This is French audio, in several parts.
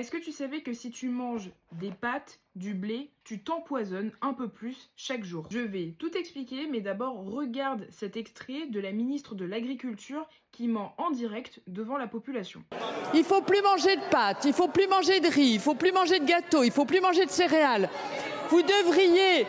Est-ce que tu savais que si tu manges des pâtes, du blé, tu t'empoisonnes un peu plus chaque jour? Je vais tout expliquer, mais d'abord regarde cet extrait de la ministre de l'Agriculture qui ment en direct devant la population. Il faut plus manger de pâtes, il faut plus manger de riz, il faut plus manger de gâteaux, il faut plus manger de céréales. Vous devriez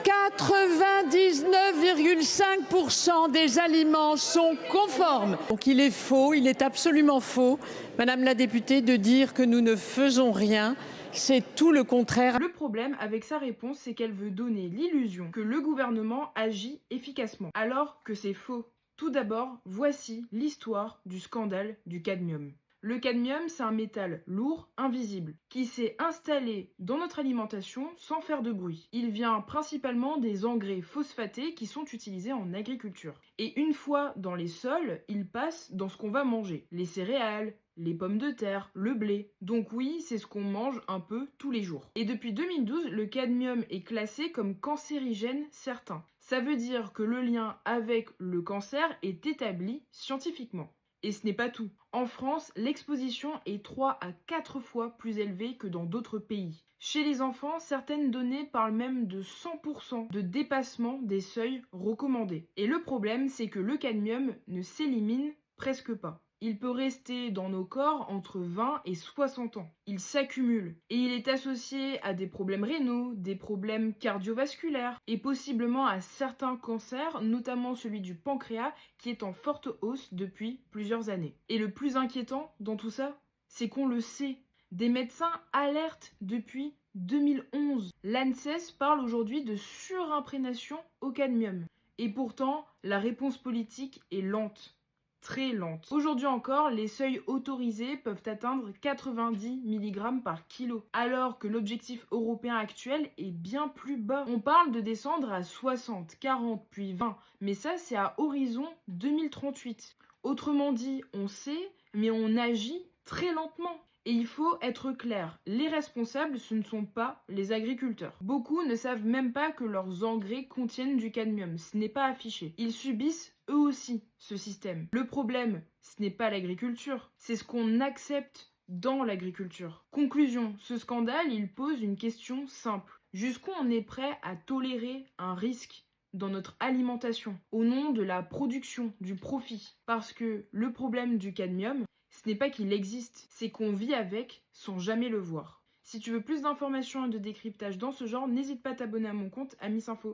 99,5% des aliments sont conformes. Donc il est faux, il est absolument faux, Madame la députée, de dire que nous ne faisons rien. C'est tout le contraire. Le problème avec sa réponse, c'est qu'elle veut donner l'illusion que le gouvernement agit efficacement, alors que c'est faux. Tout d'abord, voici l'histoire du scandale du cadmium. Le cadmium, c'est un métal lourd, invisible, qui s'est installé dans notre alimentation sans faire de bruit. Il vient principalement des engrais phosphatés qui sont utilisés en agriculture. Et une fois dans les sols, il passe dans ce qu'on va manger. Les céréales, les pommes de terre, le blé. Donc oui, c'est ce qu'on mange un peu tous les jours. Et depuis 2012, le cadmium est classé comme cancérigène certain. Ça veut dire que le lien avec le cancer est établi scientifiquement. Et ce n'est pas tout. En France, l'exposition est 3 à 4 fois plus élevée que dans d'autres pays. Chez les enfants, certaines données parlent même de 100% de dépassement des seuils recommandés. Et le problème, c'est que le cadmium ne s'élimine presque pas. Il peut rester dans nos corps entre 20 et 60 ans. Il s'accumule et il est associé à des problèmes rénaux, des problèmes cardiovasculaires et possiblement à certains cancers, notamment celui du pancréas qui est en forte hausse depuis plusieurs années. Et le plus inquiétant dans tout ça, c'est qu'on le sait. Des médecins alertent depuis 2011. L'ANSES parle aujourd'hui de surimprégnation au cadmium. Et pourtant, la réponse politique est lente. Très lente. Aujourd'hui encore, les seuils autorisés peuvent atteindre 90 mg par kilo, alors que l'objectif européen actuel est bien plus bas. On parle de descendre à 60, 40, puis 20, mais ça c'est à horizon 2038. Autrement dit, on sait, mais on agit très lentement. Et il faut être clair, les responsables, ce ne sont pas les agriculteurs. Beaucoup ne savent même pas que leurs engrais contiennent du cadmium, ce n'est pas affiché. Ils subissent eux aussi ce système. Le problème, ce n'est pas l'agriculture, c'est ce qu'on accepte dans l'agriculture. Conclusion, ce scandale, il pose une question simple. Jusqu'où on est prêt à tolérer un risque dans notre alimentation, au nom de la production, du profit? Parce que le problème du cadmium, ce n'est pas qu'il existe, c'est qu'on vit avec sans jamais le voir. Si tu veux plus d'informations et de décryptage dans ce genre, n'hésite pas à t'abonner à mon compte Amisinfo.